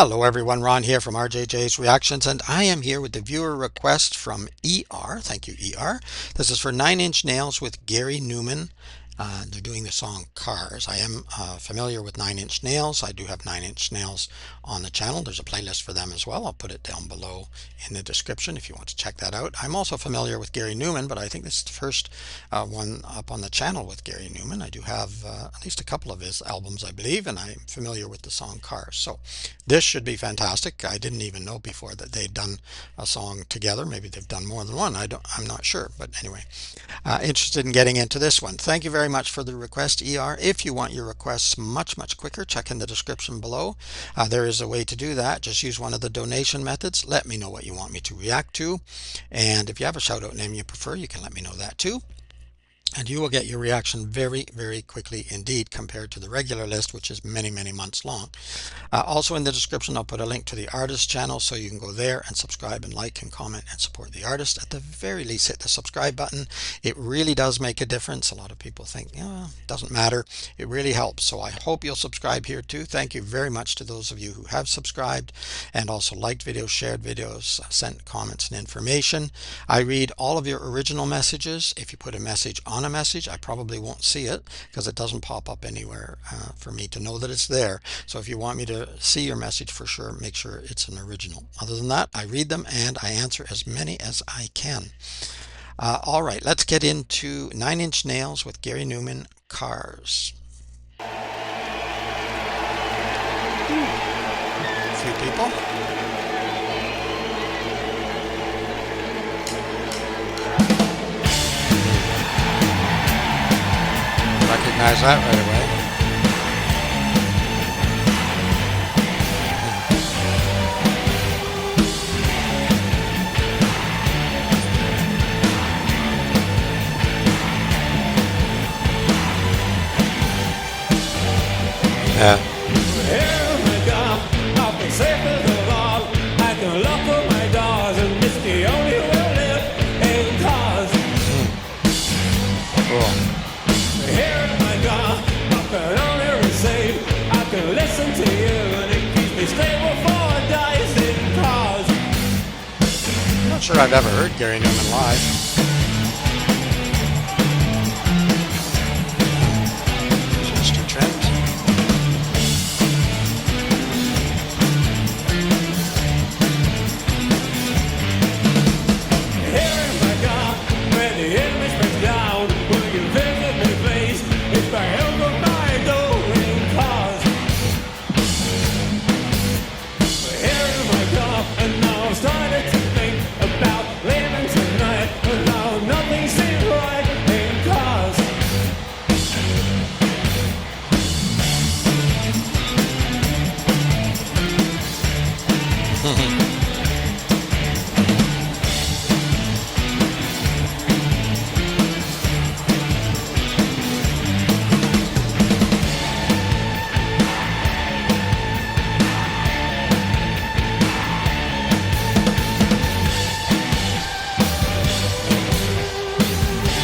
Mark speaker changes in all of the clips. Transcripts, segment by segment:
Speaker 1: Hello everyone, Ron here from RJJ's Reactions, and I am here with the viewer request from ER. Thank you, ER. This is for 9 Inch Nails with Gary Numan. They're doing the song Cars. I am familiar with 9 Inch Nails. I do have 9 Inch Nails on the channel. There's a playlist for them as well. I'll put it down below in the description if you want to check that out. I'm also familiar with Gary Numan, but I think this is the first one up on the channel with Gary Numan. I do have at least a couple of his albums, I believe, and I'm familiar with the song Cars. So this should be fantastic. I didn't even know before that they'd done a song together. Maybe they've done more than one. I'm not sure, but anyway, interested in getting into this one. Thank you very much for the request, ER. If you want your requests much quicker, check in the description below. There is a way to do that. Just use one of the donation methods. Let me know what you want me to react to, and if you have a shout out name you prefer, you can let me know that too. And you will get your reaction very quickly indeed, compared to the regular list, which is many months long. Also in the description, I'll put a link to the artist channel, so you can go there and subscribe and like and comment and support the artist. At the very least, hit the subscribe button. It really does make a difference. A lot of people think, it doesn't matter. It really helps. So I hope you'll subscribe here too. Thank you very much to those of you who have subscribed and also liked videos, shared videos, sent comments and information. I read all of your original messages. If you put a message on a message, I probably won't see it because it doesn't pop up anywhere for me to know that it's there. So if you want me to see your message, for sure, make sure it's an original. Other than that, I read them and I answer as many as I can. All right, let's get into 9 Inch Nails with Gary Numan, Cars. A few people. Recognize that right away. Yeah. I'm not sure I've ever heard Gary Numan live. Mr. Trent.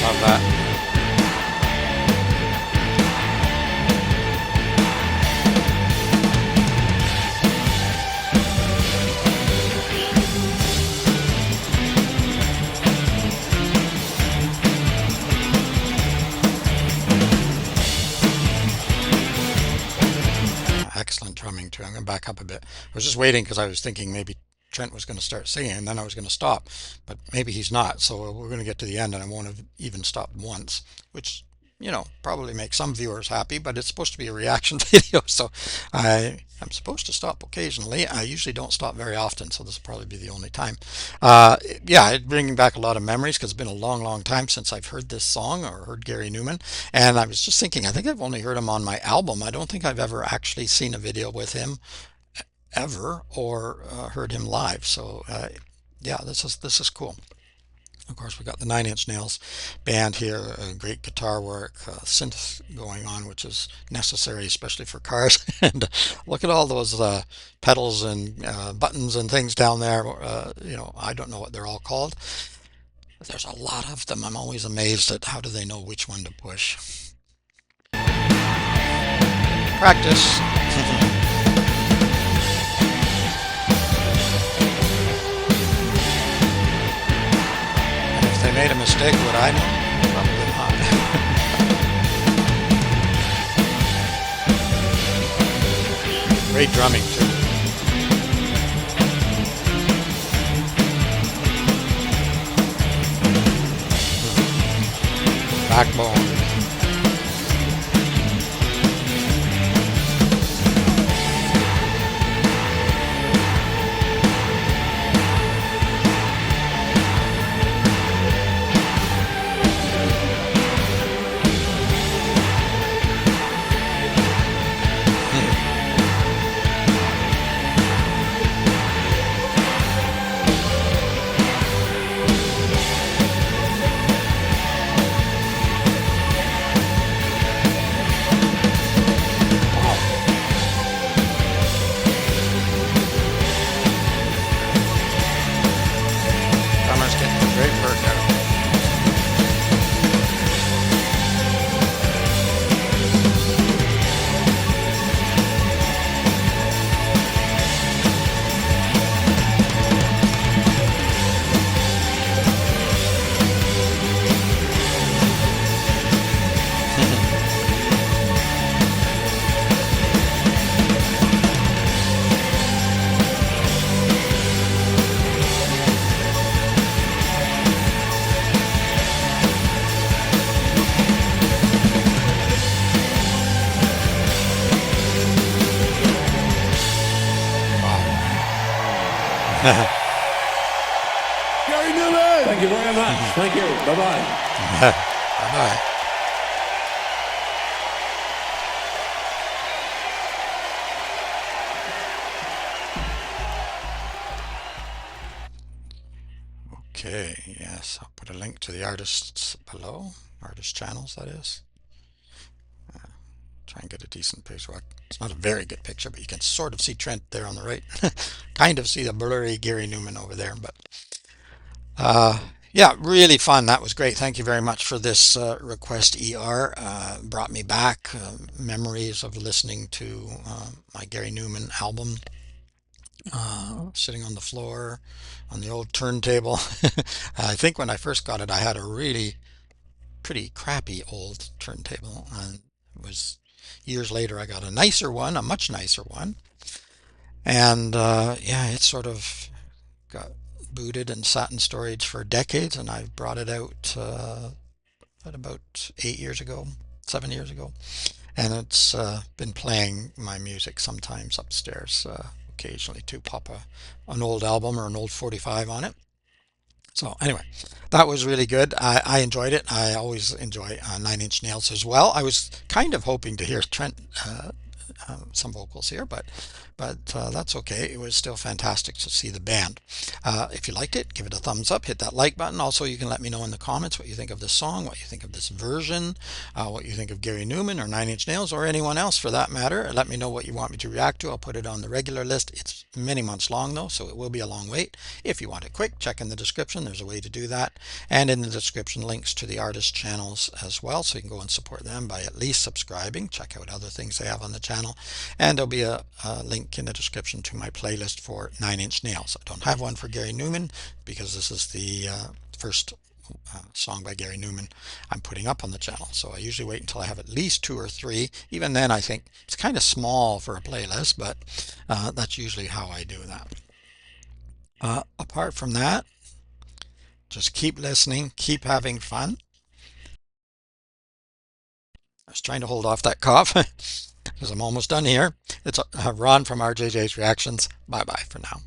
Speaker 1: Love that. Excellent drumming too. I'm going to back up a bit. I was just waiting because I was thinking maybe Trent was going to start singing and then I was going to stop, but maybe he's not. So we're going to get to the end and I won't have even stopped once, which, probably makes some viewers happy, but it's supposed to be a reaction video. So I'm supposed to stop occasionally. I usually don't stop very often, so this will probably be the only time. Yeah, it's bringing back a lot of memories because it's been a long time since I've heard this song or heard Gary Numan. And I was just thinking, I think I've only heard him on my album. I don't think I've ever actually seen a video with him ever or heard him live. So yeah, this is cool. Of course, we got the 9 Inch Nails band here, great guitar work, synth going on, which is necessary, especially for cars. And look at all those pedals and buttons and things down there. I don't know what they're all called, but there's a lot of them. I'm always amazed at how do they know which one to push. Practice. stick, would I know? Probably not. Great drumming too. Backbone. Wow. Drummer's getting a great work out. Wow.
Speaker 2: Gary Numan! Thank you very much. Thank you. Bye-bye.
Speaker 1: Bye-bye. Okay, yes, I'll put a link to the artists below, artist channels, that is. Try and get a decent picture. Well, it's not a very good picture, but you can sort of see Trent there on the right. Kind of see the blurry Gary Numan over there, but uh, yeah, really fun. That was great. Thank you very much for this request, ER. Brought me back memories of listening to my Gary Numan album, sitting on the floor on the old turntable. I think when I first got it, I had a really pretty crappy old turntable, and it was years later I got a nicer one, a much nicer one, and yeah, it sort of got booted and sat in storage for decades, and I brought it out about 8 years ago, 7 years ago, and it's been playing my music sometimes upstairs, occasionally to pop an old album or an old 45 on it. So anyway, that was really good. I enjoyed it. I always enjoy Nine Inch Nails as well. I was kind of hoping to hear Trent some vocals here, but that's okay. It was still fantastic to see the band. If you liked it, give it a thumbs up, hit that like button. Also, you can let me know in the comments what you think of this song, what you think of this version, what you think of Gary Numan or Nine Inch Nails or anyone else for that matter. Let me know what you want me to react to. I'll put it on the regular list. It's many months long though, so it will be a long wait. If you want it quick, check in the description. There's a way to do that. And in the description, links to the artist channels as well, so you can go and support them by at least subscribing. Check out other things they have on the channel. And there'll be a link in the description to my playlist for Nine Inch Nails. I don't have one for Gary Numan because this is the first song by Gary Numan I'm putting up on the channel. So I usually wait until I have at least two or three. Even then, I think it's kind of small for a playlist, but that's usually how I do that. Apart from that, just keep listening, keep having fun. I was trying to hold off that cough because I'm almost done here. It's Ron from RJJ's Reactions. Bye bye for now.